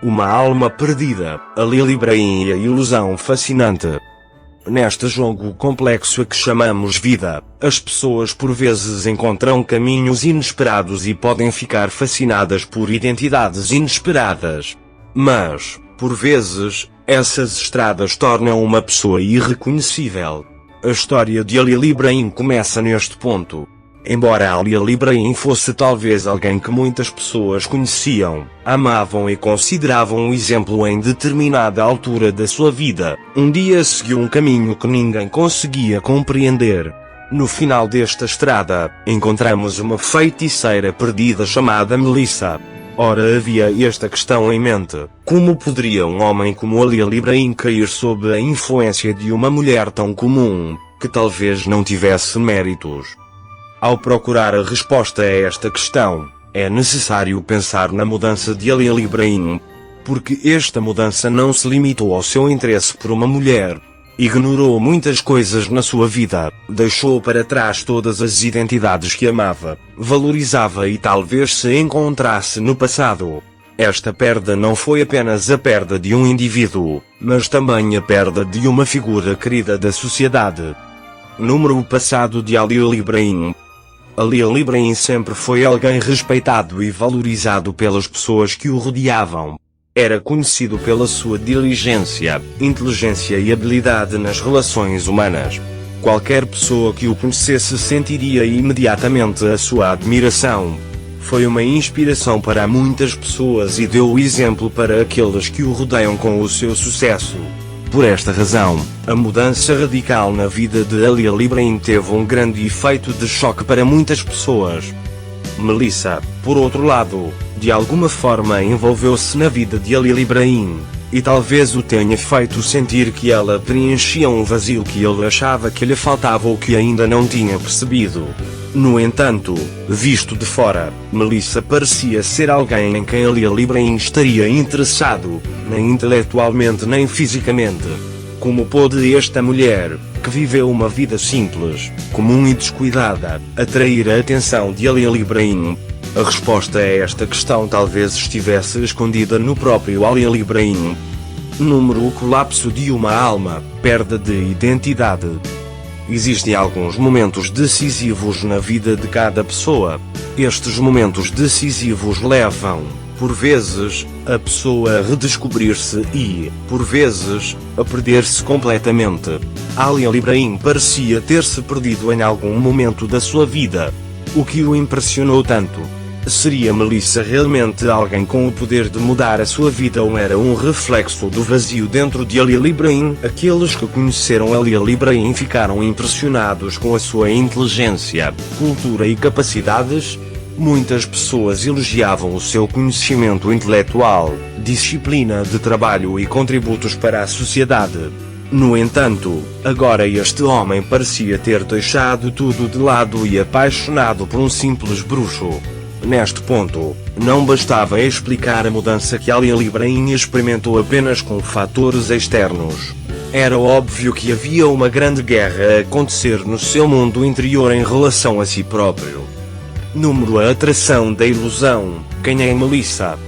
Uma alma perdida, a Lily Brain e a ilusão fascinante. Neste jogo complexo a que chamamos vida, as pessoas por vezes encontram caminhos inesperados e podem ficar fascinadas por identidades inesperadas. Mas, por vezes, essas estradas tornam uma pessoa irreconhecível. A história de Lily Brain começa neste ponto. Embora a Lily Brain fosse talvez alguém que muitas pessoas conheciam, amavam e consideravam um exemplo em determinada altura da sua vida, um dia seguiu um caminho que ninguém conseguia compreender. No final desta estrada, encontramos uma feiticeira perdida chamada Melissa. Ora, havia esta questão em mente: como poderia um homem como a Lily Brain cair sob a influência de uma mulher tão comum, que talvez não tivesse méritos? Ao procurar a resposta a esta questão, é necessário pensar na mudança de Lily Brain. Porque esta mudança não se limitou ao seu interesse por uma mulher. Ignorou muitas coisas na sua vida, deixou para trás todas as identidades que amava, valorizava e talvez se encontrasse no passado. Esta perda não foi apenas a perda de um indivíduo, mas também a perda de uma figura querida da sociedade. Número passado de Lily Brain. A Lily Brain sempre foi alguém respeitado e valorizado pelas pessoas que o rodeavam. Era conhecido pela sua diligência, inteligência e habilidade nas relações humanas. Qualquer pessoa que o conhecesse sentiria imediatamente a sua admiração. Foi uma inspiração para muitas pessoas e deu o exemplo para aqueles que o rodeiam com o seu sucesso. Por esta razão, a mudança radical na vida de Lily Brain teve um grande efeito de choque para muitas pessoas. Melissa, por outro lado, de alguma forma envolveu-se na vida de Lily Brain, e talvez o tenha feito sentir que ela preenchia um vazio que ele achava que lhe faltava ou que ainda não tinha percebido. No entanto, visto de fora, Melissa parecia ser alguém em quem Lily Brain estaria interessado, nem intelectualmente nem fisicamente. Como pôde esta mulher, que viveu uma vida simples, comum e descuidada, atrair a atenção de Lily Brain? A resposta a esta questão talvez estivesse escondida no próprio Lily Brain. Número: o colapso de uma alma, perda de identidade. Existem alguns momentos decisivos na vida de cada pessoa. Estes momentos decisivos levam, por vezes, a pessoa a redescobrir-se e, por vezes, a perder-se completamente. Lily Brain parecia ter-se perdido em algum momento da sua vida. O que o impressionou tanto? Seria Melissa realmente alguém com o poder de mudar a sua vida ou era um reflexo do vazio dentro de Lily Brain? Aqueles que conheceram a Lily Brain ficaram impressionados com a sua inteligência, cultura e capacidades. Muitas pessoas elogiavam o seu conhecimento intelectual, disciplina de trabalho e contributos para a sociedade. No entanto, agora este homem parecia ter deixado tudo de lado e apaixonado por um simples bruxo. Neste ponto, não bastava explicar a mudança que Lily Brain experimentou apenas com fatores externos. Era óbvio que havia uma grande guerra a acontecer no seu mundo interior em relação a si próprio. Número: a atração da ilusão. Quem é Melissa?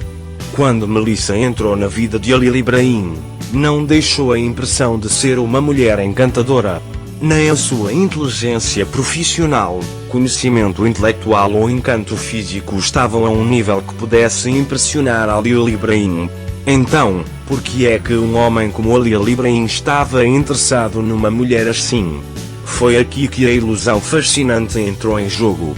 Quando Melissa entrou na vida de Lily Brain, não deixou a impressão de ser uma mulher encantadora. Nem a sua inteligência profissional, conhecimento intelectual ou encanto físico estavam a um nível que pudesse impressionar a Lily Brain. Então, por que é que um homem como a Lily Brain estava interessado numa mulher assim? Foi aqui que a ilusão fascinante entrou em jogo.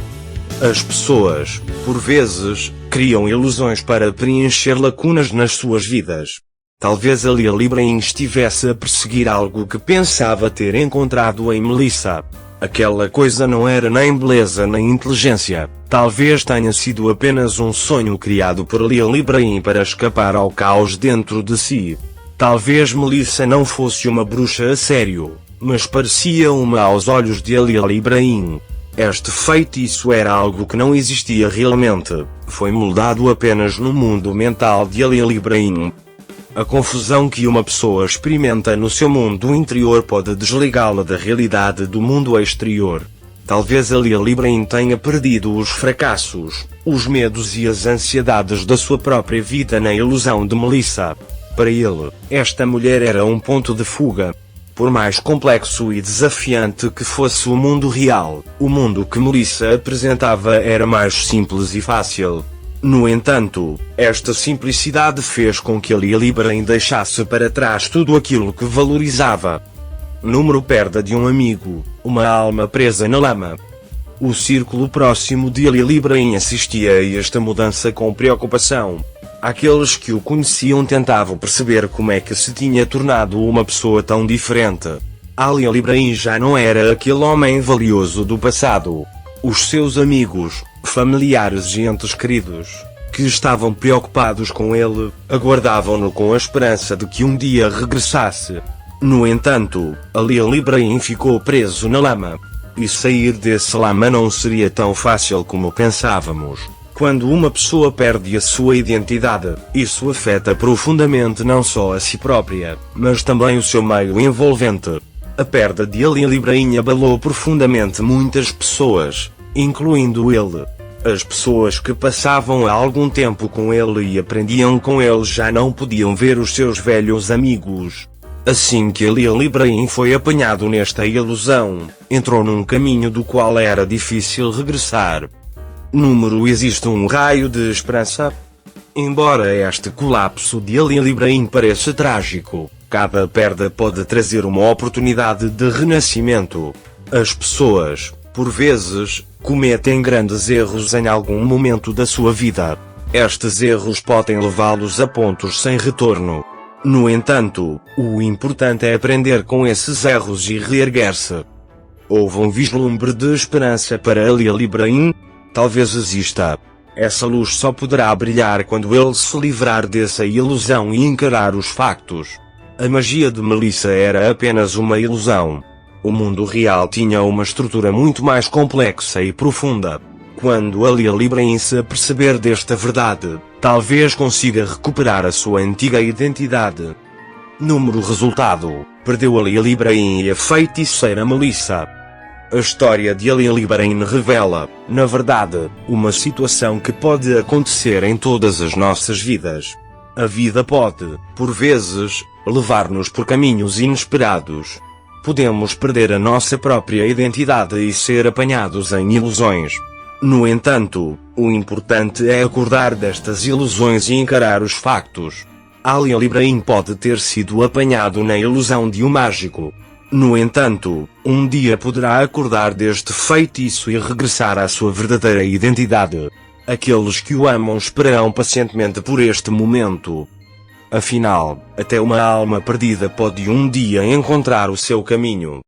As pessoas, por vezes, criam ilusões para preencher lacunas nas suas vidas. Talvez a Lily Brain estivesse a perseguir algo que pensava ter encontrado em Melissa. Aquela coisa não era nem beleza nem inteligência. Talvez tenha sido apenas um sonho criado por Lily Brain para escapar ao caos dentro de si. Talvez Melissa não fosse uma bruxa a sério, mas parecia uma aos olhos de Lily Brain. Este feitiço era algo que não existia realmente. Foi moldado apenas no mundo mental de Lily Brain. A confusão que uma pessoa experimenta no seu mundo interior pode desligá-la da realidade do mundo exterior. Talvez Ali Ibrahim tenha perdido os fracassos, os medos e as ansiedades da sua própria vida na ilusão de Melissa. Para ele, esta mulher era um ponto de fuga. Por mais complexo e desafiante que fosse o mundo real, o mundo que Melissa apresentava era mais simples e fácil. No entanto, esta simplicidade fez com que Ali Ibrahim deixasse para trás tudo aquilo que valorizava. Perda de um amigo, uma alma presa na lama. O círculo próximo de Ali Ibrahim assistia a esta mudança com preocupação. Aqueles que o conheciam tentavam perceber como é que se tinha tornado uma pessoa tão diferente. Ali Ibrahim já não era aquele homem valioso do passado. Os seus amigos, familiares e entes queridos, que estavam preocupados com ele, aguardavam-no com a esperança de que um dia regressasse. No entanto, Ali Ibrahim ficou preso na lama. E sair desse lama não seria tão fácil como pensávamos. Quando uma pessoa perde a sua identidade, isso afeta profundamente não só a si própria, mas também o seu meio envolvente. A perda de Ali Ibrahim abalou profundamente muitas pessoas, incluindo ele. As pessoas que passavam há algum tempo com ele e aprendiam com ele já não podiam ver os seus velhos amigos. Assim que Ali Ibrahim foi apanhado nesta ilusão, entrou num caminho do qual era difícil regressar. Existe um raio de esperança? Embora este colapso de Ali Ibrahim pareça trágico, cada perda pode trazer uma oportunidade de renascimento. As pessoas, por vezes, cometem grandes erros em algum momento da sua vida. Estes erros podem levá-los a pontos sem retorno. No entanto, o importante é aprender com esses erros e reerguer-se. Houve um vislumbre de esperança para Ali Ibrahim? Talvez exista. Essa luz só poderá brilhar quando ele se livrar dessa ilusão e encarar os factos. A magia de Melissa era apenas uma ilusão. O mundo real tinha uma estrutura muito mais complexa e profunda. Quando Ali Ibrahim se aperceber desta verdade, talvez consiga recuperar a sua antiga identidade. Resultado: perdeu Ali Ibrahim e a feiticeira Melissa. A história de Ali Ibrahim revela, na verdade, uma situação que pode acontecer em todas as nossas vidas. A vida pode, por vezes, levar-nos por caminhos inesperados. Podemos perder a nossa própria identidade e ser apanhados em ilusões. No entanto, o importante é acordar destas ilusões e encarar os factos. Ali Ibrahim pode ter sido apanhado na ilusão de um mágico. No entanto, um dia poderá acordar deste feitiço e regressar à sua verdadeira identidade. Aqueles que o amam esperarão pacientemente por este momento. Afinal, até uma alma perdida pode um dia encontrar o seu caminho.